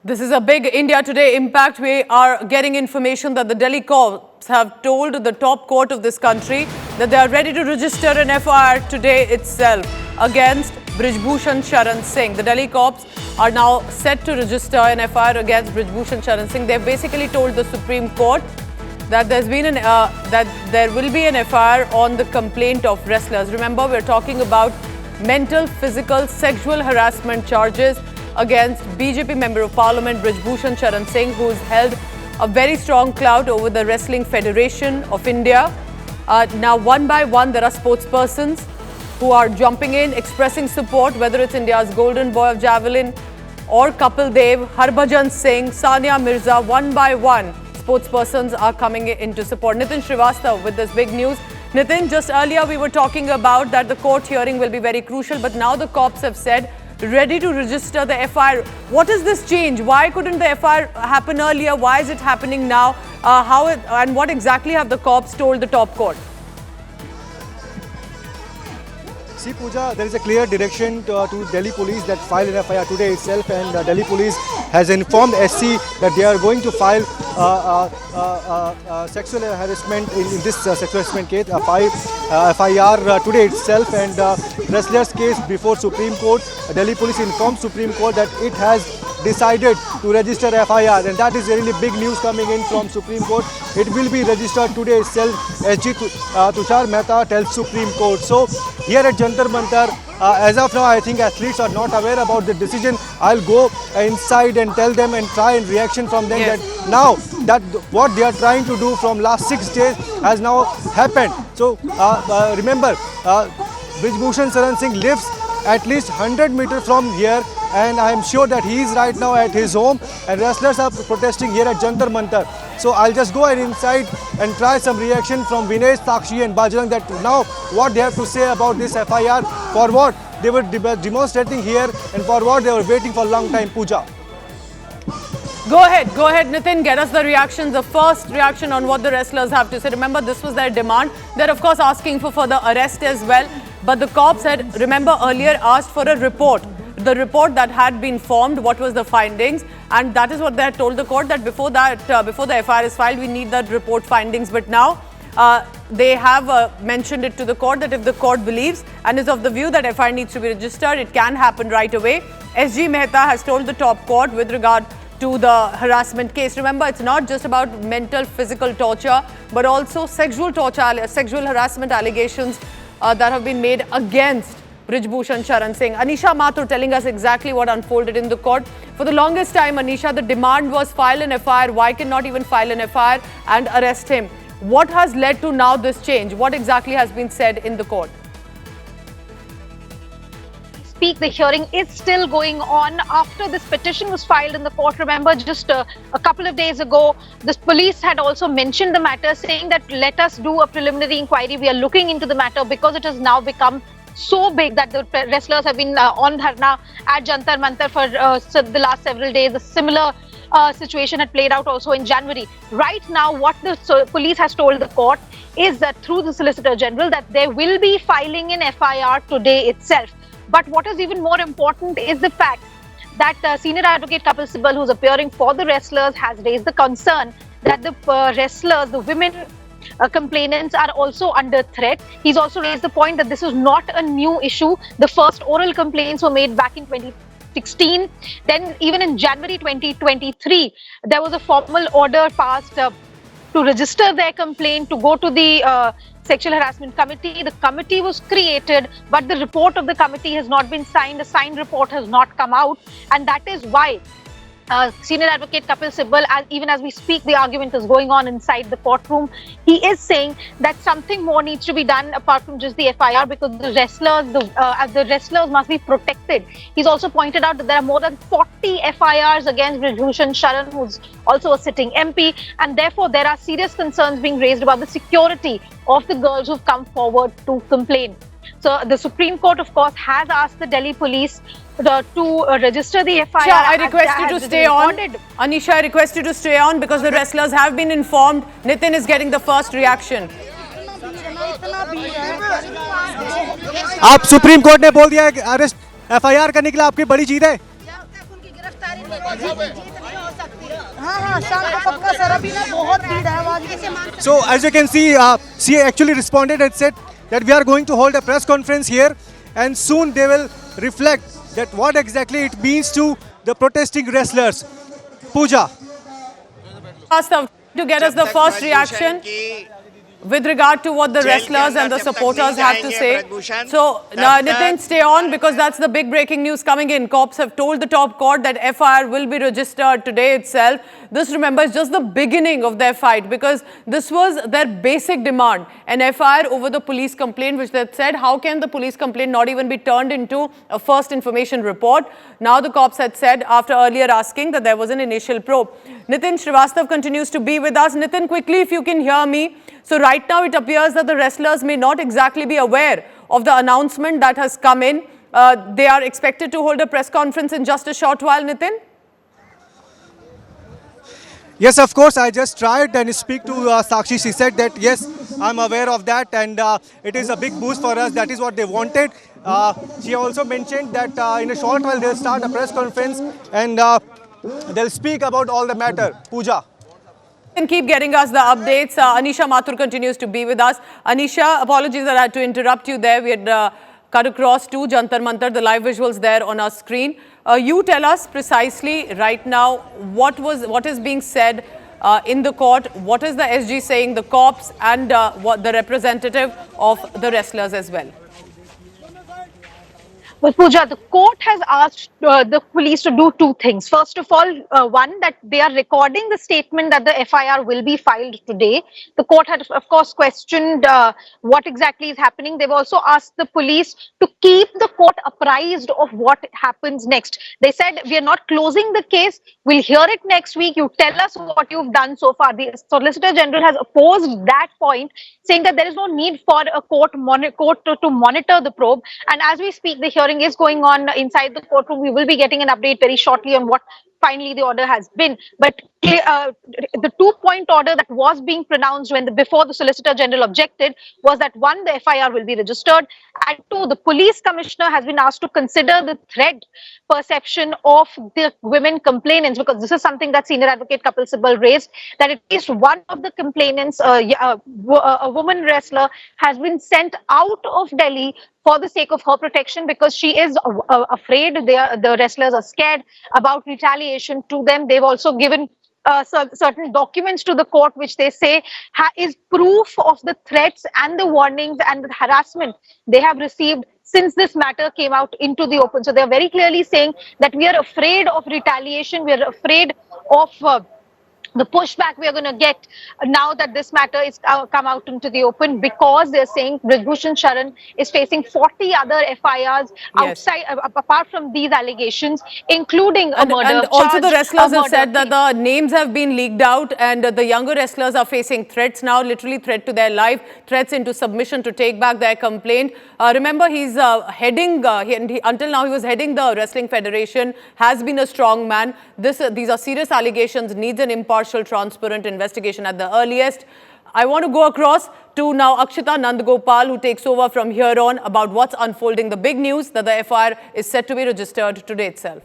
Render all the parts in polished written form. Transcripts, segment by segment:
This is a big India Today impact. We are getting information that the Delhi courts have told the top court of this country that they are ready to register an FIR today itself against Brij Bhushan Singh. The Delhi courts are now set to register an FIR against Brij Bhushan Singh. They've basically told the Supreme Court that there will be an FIR on the complaint of wrestlers. Remember, we're talking about mental, physical, sexual harassment charges against BJP Member of Parliament Brij Bhushan Singh, who's held a very strong clout over the Wrestling Federation of India. Now, one by one, there are sportspersons who are jumping in, expressing support, whether it's India's golden boy of javelin or Kapil Dev, Harbhajan Singh, Sania Mirza. One by one, sportspersons are coming in to support. Nitin Srivastava with this big news. Nitin, just earlier we were talking about that the court hearing will be very crucial, but now the cops have said ready to register the FIR. What is this change? Why couldn't the FIR happen earlier? Why is it happening now? And what exactly have the cops told the top court? See, Pooja, there is a clear direction to Delhi police that file an FIR today itself, and Delhi police has informed SC that they are going to file sexual harassment in this sexual harassment case, FIR today itself, and wrestler's case before Supreme Court. Delhi police informed Supreme Court that it has decided to register FIR, and that is really big news coming in from Supreme Court. It will be registered today itself, SG Tushar Mehta tells Supreme Court. So here at Jantar Mantar, as of now, I think athletes are not aware about the decision. I'll go inside and tell them and try and reaction from them that now that what they are trying to do from last 6 days has now happened. So remember, Brij Bhushan Singh lives at least 100 meters from here, and I am sure that he is right now at his home, and wrestlers are protesting here at Jantar Mantar. So I'll just go ahead inside and try some reaction from Vinesh, Sakshi and Bajrang that now what they have to say about this FIR, for what they were demonstrating here and for what they were waiting for a long time. Pooja. Go ahead, Nitin, get us the reactions, the first reaction on what the wrestlers have to say. Remember, this was their demand. They're of course asking for further arrest as well. But the cops had, remember, earlier asked for a report. The report that had been formed, what was the findings, and that is what they had told the court, that before the FIR is filed, we need that report findings. But now they have mentioned it to the court that if the court believes and is of the view that FIR needs to be registered, it can happen right away. SG Mehta has told the top court with regard to the harassment case. Remember, it's not just about mental, physical torture, but also sexual torture, sexual harassment allegations that have been made against Brij Bhushan Singh. Anisha Mathur telling us exactly what unfolded in the court. For the longest time, Anisha, the demand was file an FIR. Why cannot even file an FIR and arrest him? What has led to now this change? What exactly has been said in the court? The hearing is still going on after this petition was filed in the court. Remember, just a couple of days ago, the police had also mentioned the matter, saying that let us do a preliminary inquiry. We are looking into the matter because it has now become so big that the wrestlers have been on dharna at Jantar Mantar for the last several days. A similar situation had played out also in January. Right now, what the police has told the court is that through the Solicitor General that they will be filing an FIR today itself. But what is even more important is the fact that Senior Advocate Kapil Sibal, who's appearing for the wrestlers, has raised the concern that the wrestlers, the women complainants, are also under threat. He's also raised the point that this is not a new issue. The first oral complaints were made back in 2016. Then even in January 2023, there was a formal order passed to register their complaint, to go to the Sexual Harassment Committee. The committee was created, but the report of the committee has not been signed. The signed report has not come out, and that is why Senior Advocate Kapil Sibal, even as we speak, the argument is going on inside the courtroom. He is saying that something more needs to be done apart from just the FIR, because the wrestlers must be protected. He's also pointed out that there are more than 40 FIRs against Brij Bhushan, who's also a sitting MP, and therefore there are serious concerns being raised about the security of the girls who've come forward to complain. So the Supreme Court, of course, has asked the Delhi police to register the FIR. I request you to stay on. Anisha, I request you to stay on because the wrestlers have been informed. Nitin is getting the first reaction. आप supreme court ने बोल दिया है कि arrest FIR करने के लिए आपकी बड़ी जीत है। So as you can see, she actually responded and said that we are going to hold a press conference here, and soon they will reflect that what exactly it means to the protesting wrestlers. Pooja. First, to get us the first reaction with regard to what the wrestlers and the supporters have to say. So, Nitin, stay on because that's the big breaking news coming in. Cops have told the top court that FIR will be registered today itself. This, remember, is just the beginning of their fight because this was their basic demand. An FIR over the police complaint, which they said, how can the police complaint not even be turned into a first information report? Now the cops had said, after earlier asking, that there was an initial probe. Nitin Srivastav continues to be with us. Nitin, quickly, if you can hear me. So right now it appears that the wrestlers may not exactly be aware of the announcement that has come in. They are expected to hold a press conference in just a short while, Nitin? Yes, of course, I just tried and speak to Sakshi. She said that, yes, I'm aware of that and it is a big boost for us. That is what they wanted. She also mentioned that in a short while they'll start a press conference and they'll speak about all the matter. Pooja. And keep getting us the updates. Anisha Mathur continues to be with us. Anisha, apologies that I had to interrupt you there. We had cut across to Jantar Mantar, the live visuals there on our screen. You tell us precisely right now what is being said in the court. What is the SG saying, the cops and what the representative of the wrestlers as well? Well, Pooja, the court has asked the police to do two things. First of all, one, that they are recording the statement that the FIR will be filed today. The court had, of course, questioned what exactly is happening. They've also asked the police to keep the court apprised of what happens next. They said, we are not closing the case. We'll hear it next week. You tell us what you've done so far. The Solicitor General has opposed that point, saying that there is no need for a court to monitor the probe. And as we speak, the hearing is going on inside the courtroom. We will be getting an update very shortly on what finally the order has been. But the 2-point order that was being pronounced before the Solicitor General objected was that 1, the FIR will be registered, and 2, the police commissioner has been asked to consider the threat perception of the women complainants, because this is something that senior advocate Kapil Sibal raised, that at least one of the complainants, a woman wrestler, has been sent out of Delhi for the sake of her protection because she is afraid. The wrestlers are scared about retaliation to them. They've also given certain documents to the court which they say is proof of the threats and the warnings and the harassment they have received since this matter came out into the open. So they're very clearly saying that we are afraid of retaliation. We are afraid of the pushback we are going to get now that this matter is come out into the open, because they're saying Brij Bhushan Singh is facing 40 other FIRs outside, apart from these allegations, including a murder and charge. Also the wrestlers have said that the names have been leaked out and the younger wrestlers are facing threats now, literally threat to their life, threats into submission to take back their complaint. Remember, he's heading, until now he was heading the Wrestling Federation, has been a strong man. These are serious allegations, needs an impartial, transparent investigation at the earliest. I want to go across to now Akshita Nandagopal, who takes over from here on about what's unfolding. The big news that the FIR is set to be registered today itself.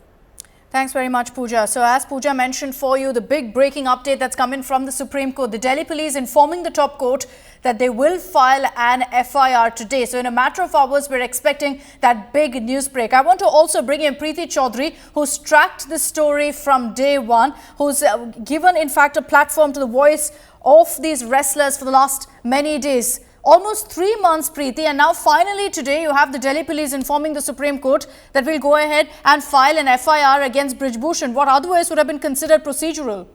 Thanks very much, Pooja. So as Pooja mentioned for you, the big breaking update that's come in from the Supreme Court, the Delhi police informing the top court that they will file an FIR today. So in a matter of hours, we're expecting that big news break. I want to also bring in Preeti Chaudhary, who's tracked this story from day one, who's given, in fact, a platform to the voice of these wrestlers for the last many days. Almost 3 months, Preeti, and now finally today you have the Delhi police informing the Supreme Court that we'll go ahead and file an FIR against Brij Bhushan, what otherwise would have been considered procedural.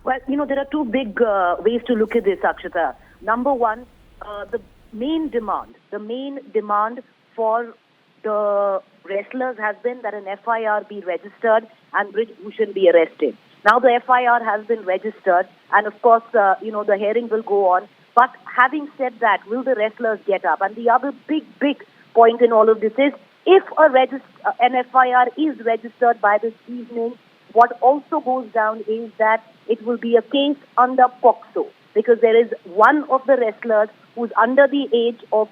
Well, there are two big ways to look at this, Akshita. Number one, the main demand for the wrestlers has been that an FIR be registered and Brij Bhushan be arrested. Now the FIR has been registered, and of course, the hearing will go on. But having said that, will the wrestlers get up? And the other big point in all of this is, if an FIR is registered by this evening, what also goes down is that it will be a case under POCSO, because there is one of the wrestlers who's under the age of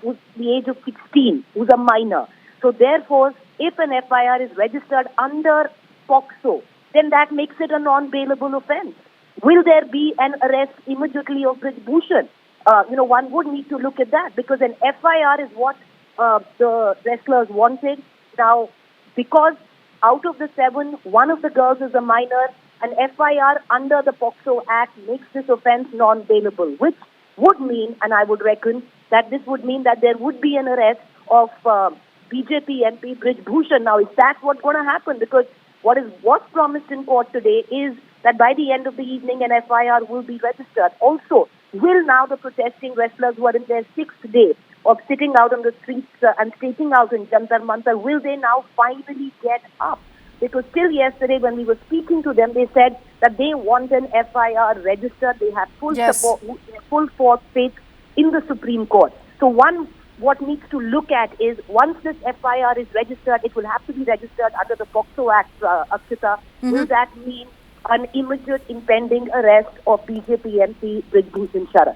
16, who's a minor. So therefore, if an FIR is registered under POCSO, then that makes it a non-bailable offence. Will there be an arrest immediately of Brij Bhushan? One would need to look at that because an FIR is what the wrestlers wanted. Now, because out of the 7, one of the girls is a minor, an FIR under the POCSO Act makes this offence non-bailable, which would mean, and I would reckon, that this would mean that there would be an arrest of BJP MP Brij Bhushan. Now, is that what's going to happen? Because what was promised in court today is that by the end of the evening, an FIR will be registered. Also, will now the protesting wrestlers who are in their 6th day of sitting out on the streets and staking out in Jantar Mantar, will they now finally get up? Because till yesterday when we were speaking to them, they said that they want an FIR registered. They have full support, full force faith in the Supreme Court. So what needs to look at is once this FIR is registered, it will have to be registered under the POCSO Act, Akshita. Will that mean an immediate impending arrest of BJP MP Brij Bhushan Singh?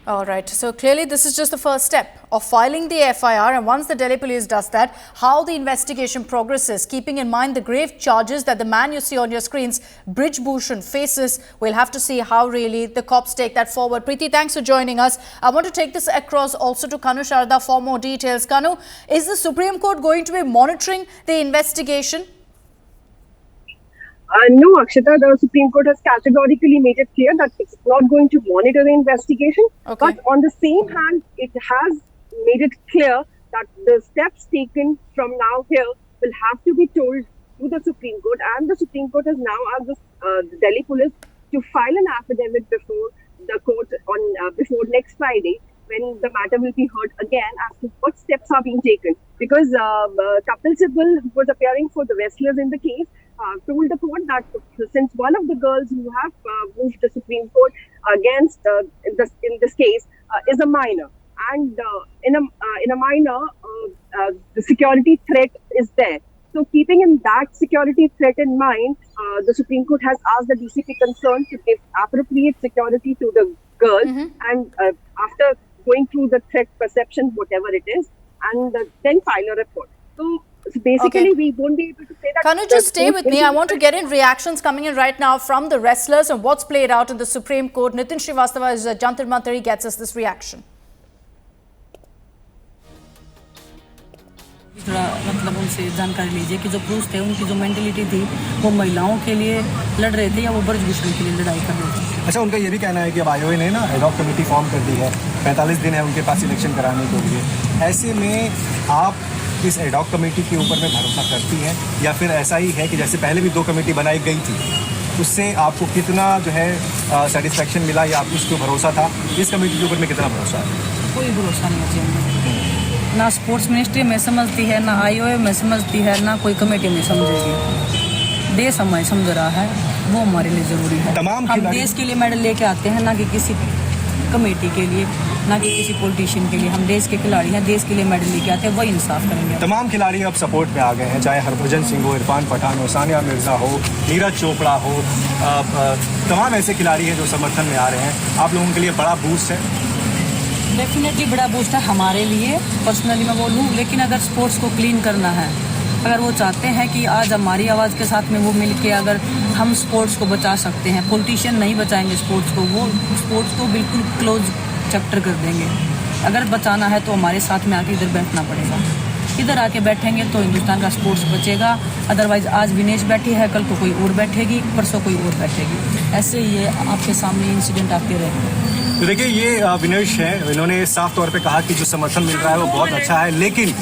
All right. So clearly this is just the first step of filing the FIR, and once the Delhi police does that, how the investigation progresses, keeping in mind the grave charges that the man you see on your screens, Brij Bhushan, faces, we'll have to see how really the cops take that forward. Preeti, thanks for joining us. I want to take this across also to Kanu Sharda for more details. Kanu, is the Supreme Court going to be monitoring the investigation? No, Akshita, the Supreme Court has categorically made it clear that it's not going to monitor the investigation. Okay. But on the same hand, it has made it clear that the steps taken from now here will have to be told to the Supreme Court. And the Supreme Court has now asked the Delhi police to file an affidavit before the court on before next Friday, when the matter will be heard again as to what steps are being taken. Because Kapil Sibal, who was appearing for the wrestlers in the case, told the court that since one of the girls who have moved the Supreme Court against in this case is a minor, and in a minor the security threat is there. So keeping in that security threat in mind, the Supreme Court has asked the DCP concerned to give appropriate security to the girl, and after going through the threat perception, whatever it is, and then file a report. So basically, we won't be able to say that. Can you just stay with me? I want to get in reactions coming in right now from the wrestlers and what's played out in the Supreme Court. Nitin Srivastava is Jantar Mantar. He gets us this reaction. मतलब उनसे जानकारी लीजिए कि जो पुरुष थे उनकी जो मेंटलिटी थी वो महिलाओं के लिए लड़ रहे थे या वो ब्रिज भूषण के लिए लड़ाई कर रहे थे। अच्छा, उनका ये भी कहना है कि अब आईओए ने ना एडॉक कमेटी फॉर्म कर दी है, 45 दिन है उनके पास इलेक्शन कराने के लिए। ऐसे में आप इस एडॉक कमेटी के ऊपर में भरोसा करती हैं या फिर ऐसा ही है कि जैसे पहले भी 2 कमेटी बनाई गई थी उससे आपको कितना जो है सेटिस्फेक्शन मिला या आपको उसको भरोसा था, इस कमेटी के ऊपर में कितना भरोसा है? कोई भरोसा नहीं है। ना स्पोर्ट्स मिनिस्ट्री में समझती है, ना आईओए में समझती है, ना कोई कमेटी में समझेगी। देश हमें समझ रहा है, वो हमारे लिए जरूरी है। हम देश के लिए मेडल लेके आते हैं, ना कि किसी कमेटी के लिए, ना कि किसी पॉलिटिशियन के लिए। हम देश के खिलाड़ी हैं, देश के लिए मेडल लेके आते हैं, वही इंसाफ करेंगे। तमाम खिलाड़ी अब सपोर्ट में आ गए हैं, चाहे हरभजन सिंह हो, इरफान पठान हो, सानिया मिर्जा हो, नीरज चोपड़ा हो, तमाम ऐसे खिलाड़ी हैं जो समर्थन में आ रहे हैं। आप लोगों के लिए बड़ा बूस्ट है? डेफिनेटली बड़ा बूस्ट है हमारे लिए, पर्सनली मैं बोलूँ। लेकिन अगर स्पोर्ट्स को क्लीन करना है, अगर वो चाहते हैं कि आज हमारी आवाज़ के साथ में वो मिलके अगर हम स्पोर्ट्स को बचा सकते हैं, पॉलिटिशियन नहीं बचाएंगे स्पोर्ट्स को, वो स्पोर्ट्स को बिल्कुल क्लोज चैप्टर कर देंगे। अगर बचाना है तो हमारे साथ में आके इधर बैठना पड़ेगा। इधर आके बैठेंगे तो हिंदुस्तान का स्पोर्ट्स बचेगा। अदरवाइज आज विनेश बैठी है, कल को कोई और बैठेगी, परसों कोई और बैठेगी। ऐसे ही आपके सामने इंसिडेंट आते रहेंगे। तो देखिए, ये विनेश है, इन्होंने साफ तौर पे कहा कि जो समर्थन मिल रहा है वो बहुत अच्छा है, लेकिन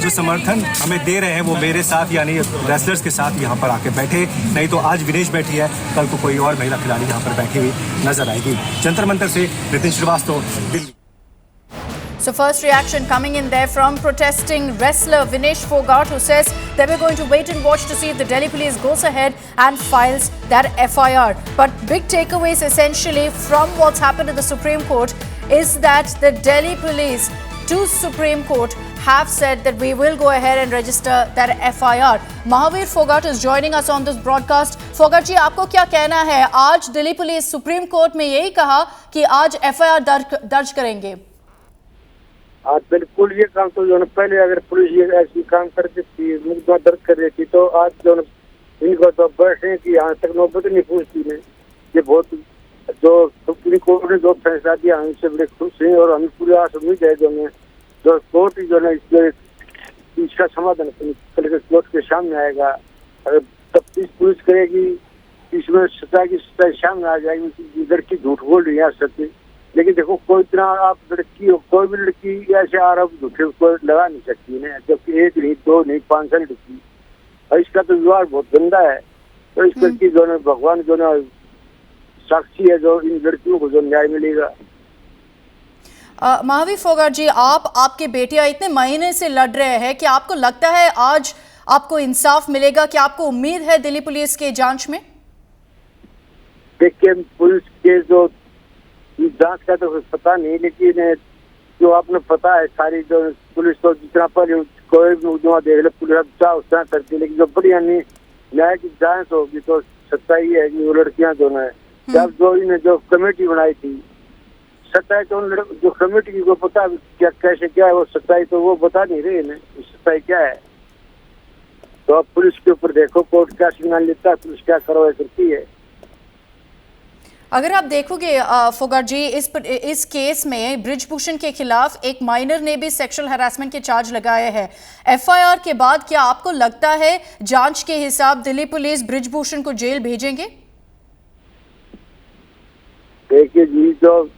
जो समर्थन हमें दे रहे हैं वो मेरे साथ यानी रेसलर्स के साथ यहाँ पर आके बैठे, नहीं तो आज विनेश बैठी है, कल को कोई और महिला खिलाड़ी यहाँ पर बैठी हुई नजर आएगी। जंतर मंतर से Nitin Srivastava, Delhi. So first reaction coming in there from protesting wrestler Vinesh Fogart, who says they were going to wait and watch to see if the Delhi police goes ahead and files that FIR. But big takeaways essentially from what's happened in the Supreme Court is that the Delhi police to Supreme Court have said that we will go ahead and register that FIR. Mahavir Fogart is joining us on this broadcast. Fogart जी, आपको क्या कहना है? आज Delhi police supreme court में यही कहा कि आज FIR दर्ज करेंगे। आज बिल्कुल ये काम तो जो पहले अगर पुलिस ये ऐसी काम करती थी, मुकदमा दर्ज कर रही थी, तो आज जो इनको तो बैठने की यहाँ तक नौबत नहीं पूछती है। ये बहुत जो सुप्रीम कोर्ट ने जो फैसला दिया हम इससे बड़े खुश हैं और हमें पूरी आस उम्मीद है जो है जो कोर्ट जो है इसका समाधान कल के कोर्ट के सामने आएगा। अगर तफ्तीश पुलिस करेगी इसमें सच्चाई सामने आ जाएगी। लड़की झूठ बोल रही है सत्य, लेकिन देखो कोई इतना आप लड़की हो, कोई भी लड़की ऐसे आरोप झूठे को लगा नहीं सकती है, जबकि 1 नहीं 2 नहीं 5 साल लड़की। और इसका तो व्यवहार बहुत गंदा है। तो इस लड़की जो है भगवान जो है साक्षी है, जो इन लड़कियों को जो न्याय मिलेगा। महावीर फोगाट जी, आपके बेटियां इतने महीने से लड़ रहे हैं कि आपको लगता है आज आपको इंसाफ मिलेगा? क्या आपको उम्मीद है दिल्ली पुलिस के जांच में? देखिए पुलिस के जो जांच का तो पता नहीं, लेकिन जो आपने पता है सारी जो पुलिस तो जितना पहले कोई भी मुकदमा देख ले पुलिस अब चाह उतना करती है, लेकिन जो बड़ी न्याय की जांच होगी तो सच्चाई है कि वो लड़कियां जो है जब जो इन्हें जो कमेटी बनाई थी सच्चाई तो उन जो कमेटी को पता क्या कैसे क्या है वो सच्चाई तो वो बता नहीं रहे इन्हें सच्चाई क्या है। तो अब पुलिस के ऊपर देखो कोर्ट क्या सिग्नल लेता है, पुलिस क्या कार्रवाई करती है। अगर आप देखोगे फोगाट जी, इस केस में ब्रिज भूषण के खिलाफ एक माइनर ने भी सेक्सुअल हैरेसमेंट के चार्ज लगाए हैं। एफआईआर के बाद क्या आपको लगता है जांच के हिसाब दिल्ली पुलिस ब्रिज भूषण को जेल भेजेंगे? देखिए जी, जो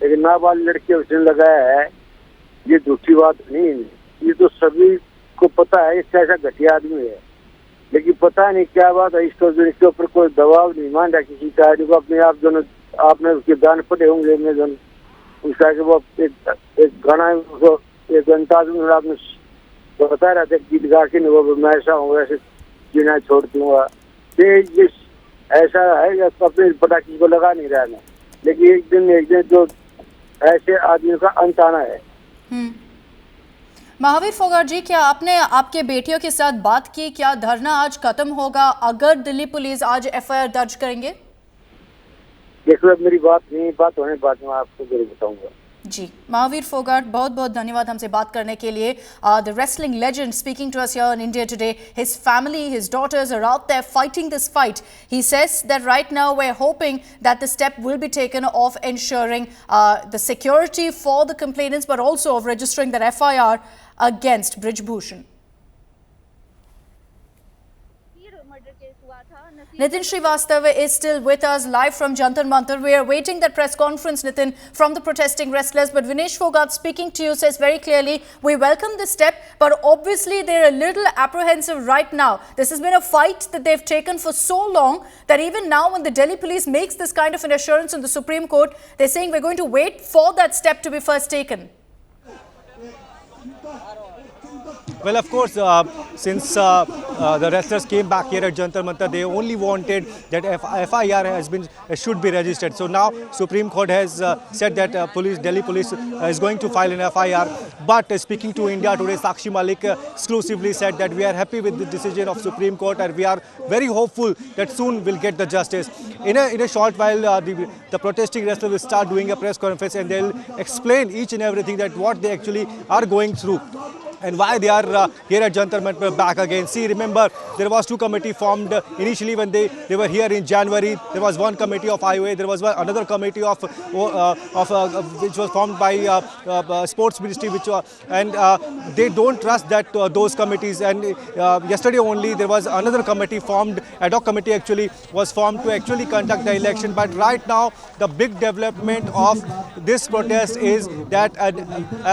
एक नाबालिग लड़की उसने लगाया है ये झूठी बात नहीं है। ये तो सभी को पता है इसका ऐसा घटिया आदमी है, लेकिन पता नहीं क्या बात है इसको जो इसके ऊपर कोई दबाव नहीं मान रहा किसी का। जो अपने आप जो आपने उसके गाने पढ़े होंगे में जो उसका कि वो एक गाना एक अंदाज में आपने बता रहा था गीत गा के नहीं वो मैं ऐसा हूँ ऐसे जीना छोड़ दूंगा। ये ऐसा है कि अपने पता किसी को लगा नहीं रहा है, लेकिन एक दिन जो ऐसे आदमी का अंत आना है। महावीर फोगाट जी, क्या आपने आपके बेटियों के साथ बात की? क्या धरना आज खत्म होगा अगर दिल्ली पुलिस आज एफआईआर दर्ज करेंगे? देखो मेरी बात नहीं, बात होने बाद में आपको जरूर बताऊंगा। जी, महावीर फोगाट, बहुत बहुत धन्यवाद हमसे बात करने के लिए। The wrestling legend speaking to us here in India Today. His family, his daughters are out there fighting this fight. He says that right now we're hoping that the step will be taken of ensuring the security for the complainants, but also of registering that FIR against Brij Bhushan. Nitin Srivastava is still with us live from Jantar Mantar. We are waiting that press conference, Nitin, from the protesting wrestlers. But Vinesh Fogat, speaking to you, says very clearly, we welcome this step, but obviously they're a little apprehensive right now. This has been a fight that they've taken for so long that even now when the Delhi police makes this kind of an assurance in the Supreme Court, they're saying we're going to wait for that step to be first taken. Well, of course, since the wrestlers came back here at Jantar Mantar, they only wanted that FIR should be registered. So now Supreme Court has said that Delhi Police is going to file an FIR. But speaking to India Today, Sakshi Malik exclusively said that we are happy with the decision of Supreme Court and we are very hopeful that soon we'll get the justice. In a short while, the protesting wrestlers will start doing a press conference and they'll explain each and everything that what they actually are going through and why they are here at Jantar Mantar back again. See, remember, there was 2 committee formed initially when they were here in January. There was one committee of IOA, there was another committee of which was formed by Sports Ministry, and they don't trust that those committees. And yesterday only there was another committee formed, ad hoc committee actually was formed to actually conduct the election. But right now, the big development of this protest is that an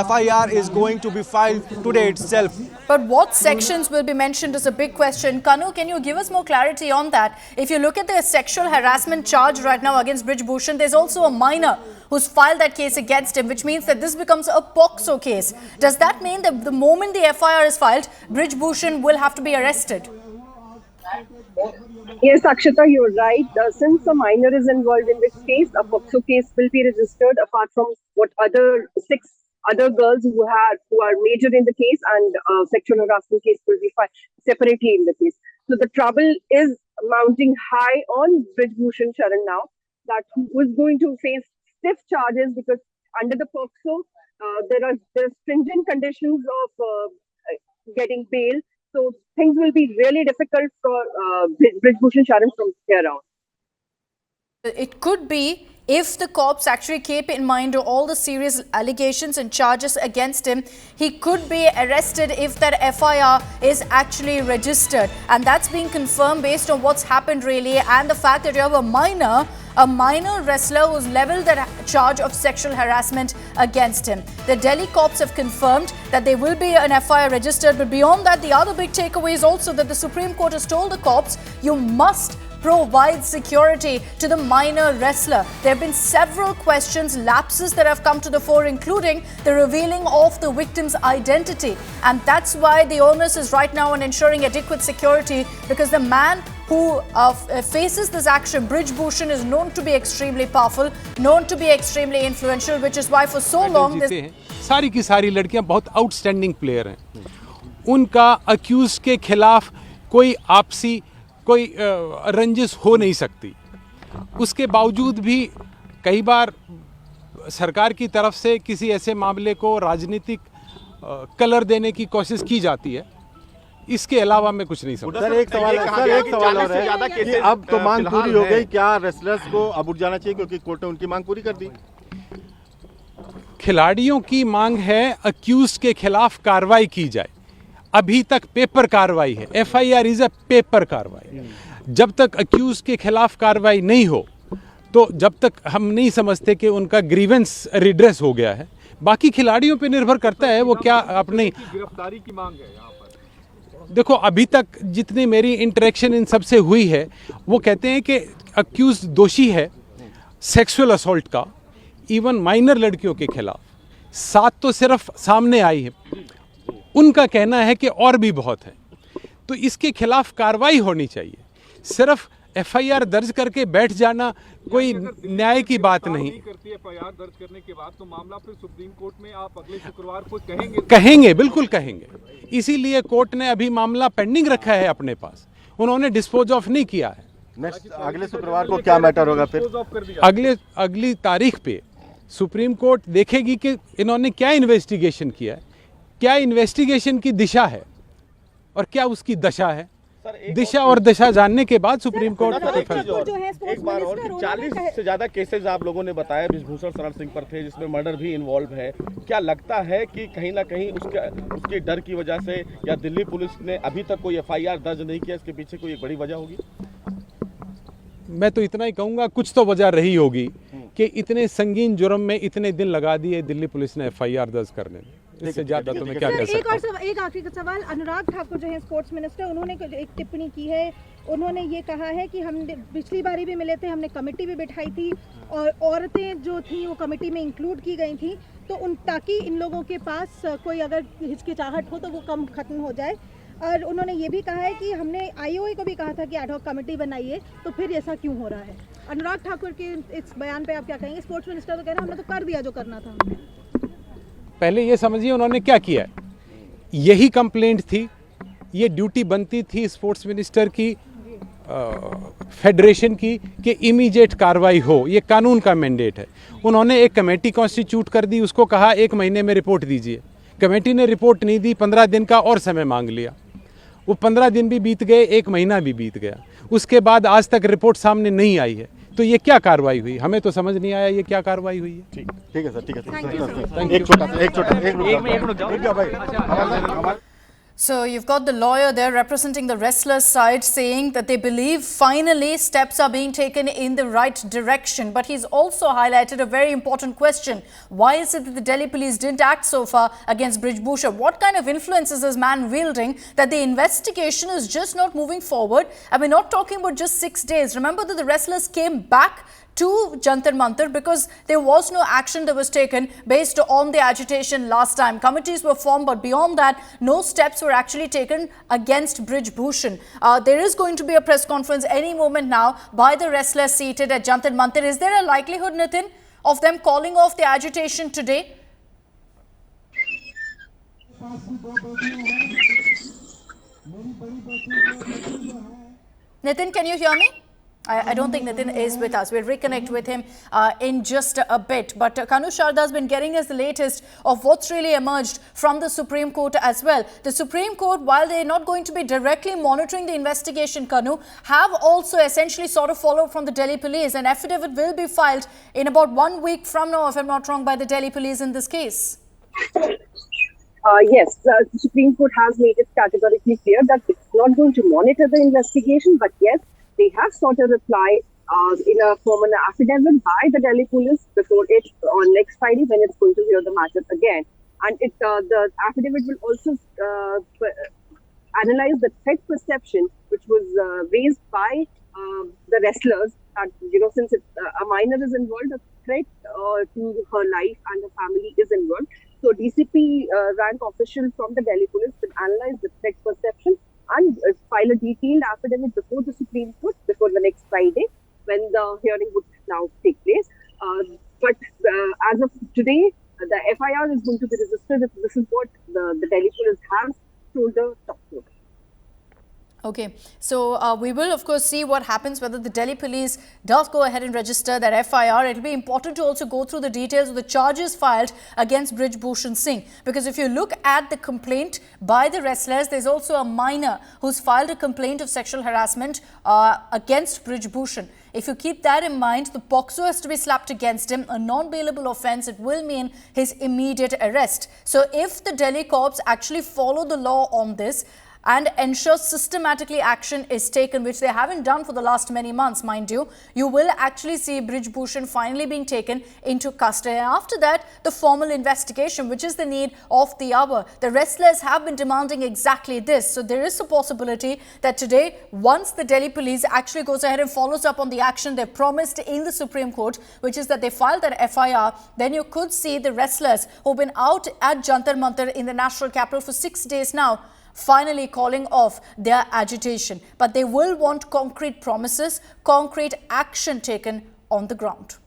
FIR is going to be filed today itself. But what sections will be mentioned is a big question. Kanu, can you give us more clarity on that? If you look at the sexual harassment charge right now against Brij Bhushan, there's also a minor who's filed that case against him, which means that this becomes a POXO case. Does that mean that the moment the FIR is filed, Brij Bhushan will have to be arrested? Yes, Akshata, you're right. Since a minor is involved in this case, a POXO case will be registered apart from what 6 other girls who are major in the case, and sexual harassment case will be filed separately in the case. So the trouble is mounting high on Brij Bhushan Sharan now, that who is going to face stiff charges because under the POXO there are stringent conditions of getting bail. So things will be really difficult for Brij Bhushan Singh from here on. It could be if the cops actually keep in mind all the serious allegations and charges against him, he could be arrested if that FIR is actually registered. And that's being confirmed based on what's happened really, and the fact that you have a minor wrestler who's leveled that charge of sexual harassment against him. The Delhi cops have confirmed that there will be an FIR registered, but beyond that, the other big takeaway is also that the Supreme Court has told the cops, you must provide security to the minor wrestler. There have been several questions, lapses that have come to the fore, including the revealing of the victim's identity. And that's why the onus is right now on ensuring adequate security, because the man who faces this action, Brij Bhushan, is known to be extremely powerful, known to be extremely influential, which is why for so long this... सारी की सारी लड़कियां बहुत outstanding player हैं. उनका accused के खिलाफ कोई आपसी कोई रंजिश हो नहीं सकती. उसके बावजूद भी कई बार सरकार की तरफ से किसी ऐसे मामले को राजनीतिक कलर देने की कोशिश की जाती है. इसके अलावा मैं कुछ नहीं समझता. सर एक सवाल और है कि अब तो मांग पूरी हो गई, क्या रेसलर्स को अब उठ जाना चाहिए क्योंकि कोर्ट ने उनकी मांग पूरी कर दी? खिलाड़ियों की मांग है अक्यूज के खिलाफ कार्रवाई की जाए. अभी तक पेपर कार्रवाई है. FIR इज अ पेपर कार्रवाई. जब तक अक्यूज के खिलाफ कार्रवाई नहीं हो, तो जब तक हम नहीं समझते कि उनका ग्रीवेंस रिड्रेस हो गया है. बाकी खिलाड़ियों पे निर्भर करता है वो क्या अपनी गिरफ्तारी की मांग है यहाँ पर. देखो, अभी तक जितनी मेरी इंटरेक्शन इन सबसे हुई है, वो कहते हैं कि अक्यूज दोषी है सेक्सुअल असॉल्ट का, इवन माइनर लड़कियों के खिलाफ. 7 तो सिर्फ सामने आई है. उनका कहना है कि और भी बहुत है. तो इसके खिलाफ कार्रवाई होनी चाहिए. सिर्फ FIR दर्ज करके बैठ जाना कोई न्याय की बात नहीं. FIR दर्ज करने के बाद तो मामला फिर सुप्रीम कोर्ट में आप अगले शुक्रवार को कहेंगे, बिल्कुल कहेंगे. इसीलिए कोर्ट ने अभी मामला पेंडिंग रखा है अपने पास. उन्होंने डिस्पोज ऑफ नहीं किया है. नेक्स्ट अगले शुक्रवार को क्या मैटर होगा फिर? अगली तारीख पे सुप्रीम कोर्ट देखेगी कि इन्होंने क्या इन्वेस्टिगेशन किया है, क्या इन्वेस्टिगेशन की दिशा है और क्या उसकी दशा है. दिशा और दशा जानने के बाद सुप्रीम कोर्ट एक बार और 40 से ज्यादा केसेस आप लोगों ने बताया ब्रिज भूषण शरण सिंह पर थे, जिसमें मर्डर भी इन्वॉल्व है. क्या लगता है कि कहीं ना कहीं उसके डर की वजह से या दिल्ली पुलिस ने अभी तक कोई FIR दर्ज नहीं किया, इसके पीछे कोई एक बड़ी वजह होगी? मैं तो इतना ही कहूंगा, कुछ तो वजह रही होगी कि इतने संगीन जुर्म में इतने दिन लगा दिए दिल्ली पुलिस ने FIR दर्ज करने में. इससे ज्यादा तो मैं क्या कह सकता हूं. एक आखिरी सवाल. अनुराग ठाकुर जो है स्पोर्ट्स मिनिस्टर, उन्होंने एक टिप्पणी की है. उन्होंने ये कहा है कि हम पिछली बारी भी मिले थे, हमने कमेटी भी बिठाई थी और औरतें जो थी वो कमेटी में इंक्लूड की गई थी, तो ताकि इन लोगों के पास कोई अगर हिचकिचाहट हो तो वो कम खत्म हो जाए. और उन्होंने ये भी कहा है कि हमने IOA को भी कहा था कि एडहॉक कमेटी बनाइए, तो फिर ऐसा क्यों हो रहा है? अनुराग ठाकुर के इस बयान पे आप क्या कहेंगे? स्पोर्ट्स मिनिस्टर तो कह रहे हैं हमने तो कर दिया जो करना था. पहले ये समझिए उन्होंने क्या किया है. यही कंप्लेंट थी, ये ड्यूटी बनती थी स्पोर्ट्स मिनिस्टर की, फेडरेशन की, कि इमीडिएट कार्रवाई हो. ये कानून का मैंडेट है. उन्होंने एक कमेटी कॉन्स्टिट्यूट कर दी, उसको कहा 1 महीने में रिपोर्ट दीजिए. कमेटी ने रिपोर्ट नहीं दी, 15 दिन का और समय मांग लिया. वो 15 दिन भी बीत गए, 1 महीना भी बीत गया. उसके बाद आज तक रिपोर्ट सामने नहीं आई है. तो ये क्या कार्रवाई हुई? हमें तो समझ नहीं आया ये क्या कार्रवाई हुई है. ठीक है सर, ठीक है. So you've got the lawyer there representing the wrestlers' side saying that they believe finally steps are being taken in the right direction. But he's also highlighted a very important question. Why is it that the Delhi police didn't act so far against Brij Bhushan? What kind of influence is this man wielding that the investigation is just not moving forward? And we're not talking about just 6 days. Remember that the wrestlers came back to Jantar Mantar because there was no action that was taken based on the agitation last time. Committees were formed, but beyond that, no steps were actually taken against Brij Bhushan. There is going to be a press conference any moment now by the wrestlers seated at Jantar Mantar. Is there a likelihood, Nitin, of them calling off the agitation today? Nitin, can you hear me? I don't think Nitin is with us. We'll reconnect with him in just a bit. But Kanu Sharda has been getting us the latest of what's really emerged from the Supreme Court as well. The Supreme Court, while they're not going to be directly monitoring the investigation, Kanu, have also essentially sort of followed from the Delhi police. An affidavit will be filed in about 1 week from now, if I'm not wrong, by the Delhi police in this case. Yes, the Supreme Court has made it categorically clear that it's not going to monitor the investigation, but yes, they have sought a reply in a form of an affidavit by the Delhi police before it on next Friday when it's going to hear the matter again. And the affidavit will also analyze the threat perception which was raised by the wrestlers that, since a minor is involved, a threat to her life and her family is involved. So DCP rank official from the Delhi police will analyze the threat perception and file a detailed affidavit before the Supreme Court before the next Friday when the hearing would now take place. But as of today, the FIR is going to be registered. This is what the Delhi police has told the top court. Okay, so we will of course see what happens, whether the Delhi police does go ahead and register that FIR. It will be important to also go through the details of the charges filed against Brij Bhushan Singh, because if you look at the complaint by the wrestlers, there's also a minor who's filed a complaint of sexual harassment against Brij Bhushan. If you keep that in mind, the POCSO has to be slapped against him, a non-bailable offence. It will mean his immediate arrest. So if the Delhi cops actually follow the law on this and ensure systematically action is taken, which they haven't done for the last many months, mind you, you will actually see Brij Bhushan finally being taken into custody. And after that, the formal investigation, which is the need of the hour. The wrestlers have been demanding exactly this. So there is a possibility that today, once the Delhi police actually goes ahead and follows up on the action they promised in the Supreme Court, which is that they filed that FIR, then you could see the wrestlers who've been out at Jantar Mantar in the national capital for 6 days now, finally calling off their agitation. But they will want concrete promises, concrete action taken on the ground.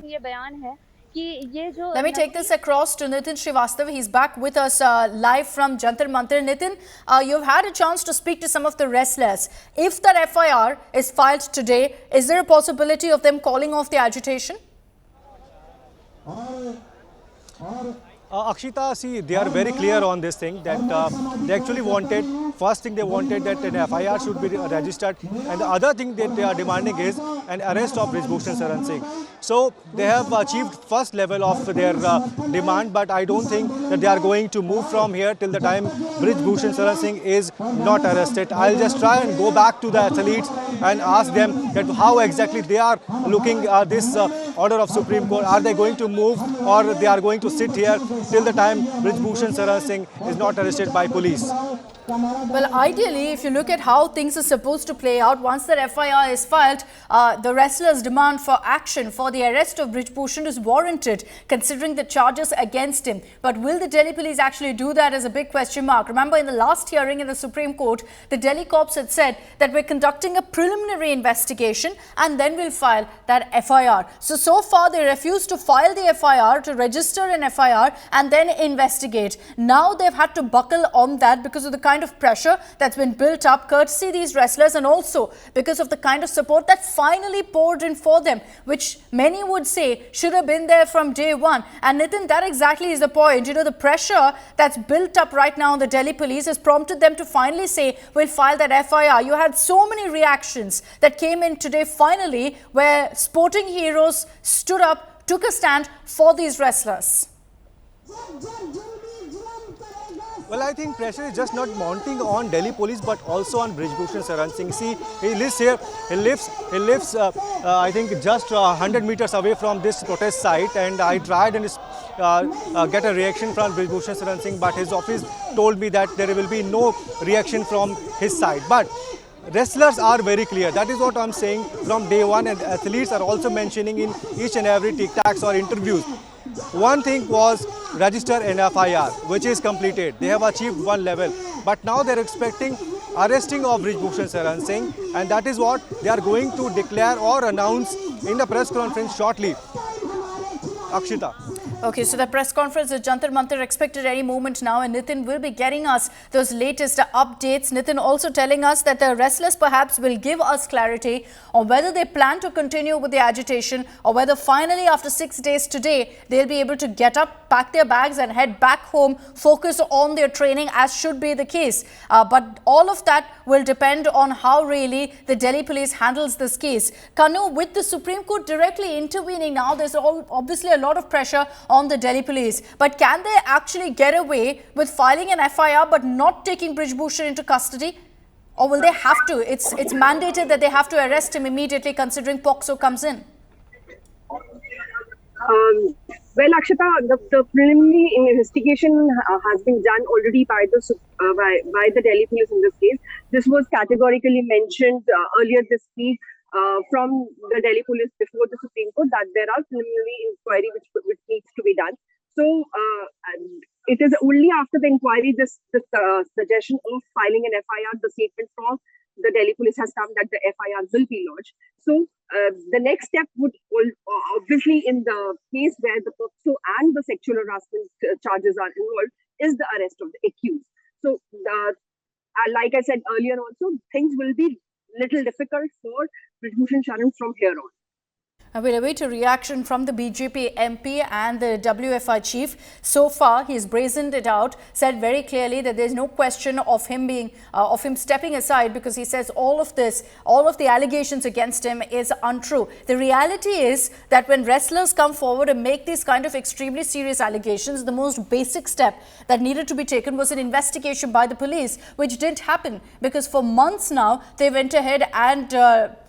Let me take this across to Nitin Srivastava. He's back with us live from Jantar Mantar. Nitin, you've had a chance to speak to some of the wrestlers. If that FIR is filed today, is there a possibility of them calling off the agitation? Akshita, see, they are very clear on this thing that they actually wanted, first thing they wanted that an FIR should be registered, and the other thing that they are demanding is an arrest of Brij Bhushan Singh. So they have achieved first level of their demand, but I don't think that they are going to move from here till the time Brij Bhushan Singh is not arrested. I'll just try and go back to the athletes and ask them that how exactly they are looking at this order of Supreme Court. Are they going to move, or they are going to sit here till the time Brij Bhushan Singh is not arrested by police? Well, ideally, if you look at how things are supposed to play out, once that FIR is filed, the wrestlers' demand for action for the arrest of Brij Bhushan is warranted, considering the charges against him. But will the Delhi police actually do that is a big question mark. Remember, in the last hearing in the Supreme Court, the Delhi cops had said that we're conducting a preliminary investigation and then we'll file that FIR. So far, they refused to file the FIR, to register an FIR and then investigate. Now they've had to buckle on that because of the kind of pressure that's been built up courtesy these wrestlers, and also because of the kind of support that finally poured in for them, which many would say should have been there from day one. And Nitin, that exactly is the point. You know, the pressure that's built up right now on the Delhi police has prompted them to finally say, we'll file that FIR. You had so many reactions that came in today finally, where sporting heroes stood up, took a stand for these wrestlers. Well, I think pressure is just not mounting on Delhi police, but also on Brij Bhushan Singh. See, he lives here. He lives. I think just 100 meters away from this protest site, and I tried and get a reaction from Brij Bhushan Singh, but his office told me that there will be no reaction from his side. But wrestlers are very clear. That is what I'm saying from day one, and athletes are also mentioning in each and every tic-tacs or interviews. One thing was register an FIR, which is completed. They have achieved one level. But now they're expecting arresting of Brij Bhushan Singh, and that is what they are going to declare or announce in the press conference shortly. Akshita. Okay, so the press conference at Jantar Mantar expected any moment now, and Nitin will be getting us those latest updates. Nitin also telling us that the wrestlers perhaps will give us clarity on whether they plan to continue with the agitation or whether finally after 6 days today, they'll be able to get up, pack their bags and head back home, focus on their training as should be the case. But all of that will depend on how really the Delhi police handles this case. Kanu, with the Supreme Court directly intervening now, there's obviously a lot of pressure on the Delhi police. But can they actually get away with filing an FIR but not taking Brij Bhushan into custody? Or will they have to? It's mandated that they have to arrest him immediately considering POCSO comes in. Well, Akshata, the preliminary investigation has been done already by the Delhi police in this case. This was categorically mentioned earlier this week from the Delhi police before the Supreme Court that there are preliminary inquiry which needs to be done. So it is only after the inquiry this suggestion of filing an FIR, the statement from the Delhi police has come that the FIR will be lodged. So the next step would obviously in the case where the POCSO and the sexual harassment charges are involved is the arrest of the accused. So like I said earlier also, things will be little difficult for Brij Bhushan Singh from here on. We'll await a reaction from the BJP MP and the WFI chief. So far, he's brazened it out, said very clearly that there's no question of him stepping aside because he says all of the allegations against him is untrue. The reality is that when wrestlers come forward and make these kind of extremely serious allegations, the most basic step that needed to be taken was an investigation by the police, which didn't happen because for months now, they went ahead and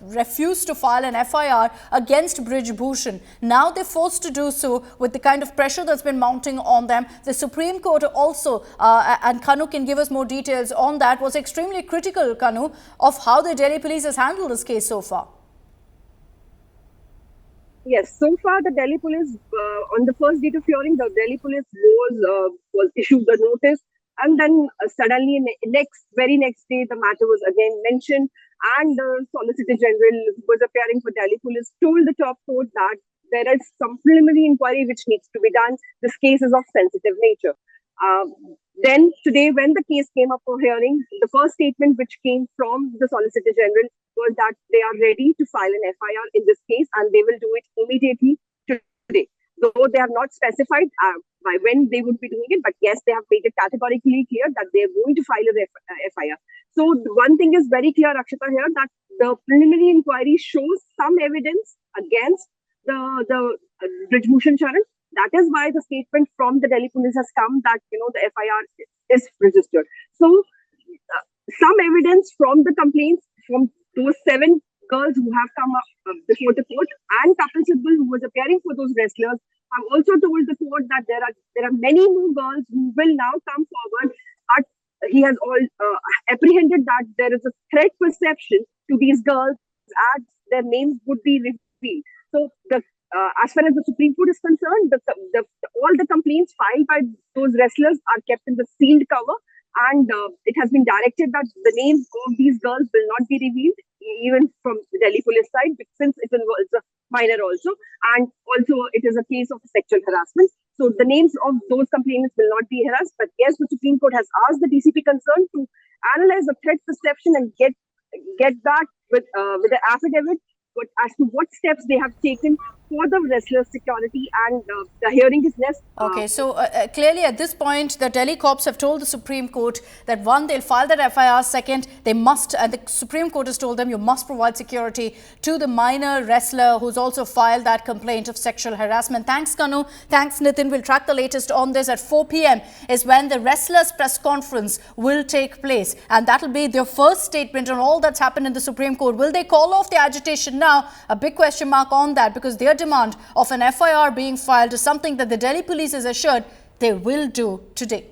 refused to file an FIR against Brij Bhushan. Now they're forced to do so with the kind of pressure that's been mounting on them. The Supreme Court also, and Kanu can give us more details on that, was extremely critical, Kanu, of how the Delhi police has handled this case so far. Yes, so far the Delhi police, on the first date of hearing, the Delhi police was issued the notice, and then suddenly very next day the matter was again mentioned, and the Solicitor General who was appearing for Delhi police told the top court that there is some preliminary inquiry which needs to be done. This case is of sensitive nature. Then today, when the case came up for hearing, the first statement which came from the Solicitor General was that they are ready to file an FIR in this case and they will do it immediately today. Though they have not specified by when they would be doing it, but yes, they have made it categorically clear that they are going to file a FIR. So one thing is very clear, Akshata, here that the preliminary inquiry shows some evidence against the Brij Bhushan Singh. That is why the statement from the Delhi police has come that the FIR is registered. So some evidence from the complaints from those 7 girls who have come up before the court and Kapil Sibal who was appearing for those wrestlers have also told the court that there are many more girls who will now come forward. But he has apprehended that there is a threat perception to these girls as their names would be revealed. So as far as the Supreme Court is concerned, all the complaints filed by those wrestlers are kept in the sealed cover, and it has been directed that the names of these girls will not be revealed, even from the Delhi police side, since it involves a minor also, and also it is a case of sexual harassment. So the names of those complainants will not be harassed. But yes, the Supreme Court has asked the DCP concerned to analyze the threat perception and get back with the affidavit as to what steps they have taken for the wrestlers' security, and the hearing is next. Okay, so clearly at this point, the Delhi cops have told the Supreme Court that one, they'll file that FIR, second, they must, and the Supreme Court has told them you must provide security to the minor wrestler who's also filed that complaint of sexual harassment. Thanks, Kanu. Thanks, Nitin. We'll track the latest on this. At 4 p.m. is when the wrestlers' press conference will take place, and that'll be their first statement on all that's happened in the Supreme Court. Will they call off the agitation now? A big question mark on that, because their demand of an FIR being filed is something that the Delhi police has assured they will do today.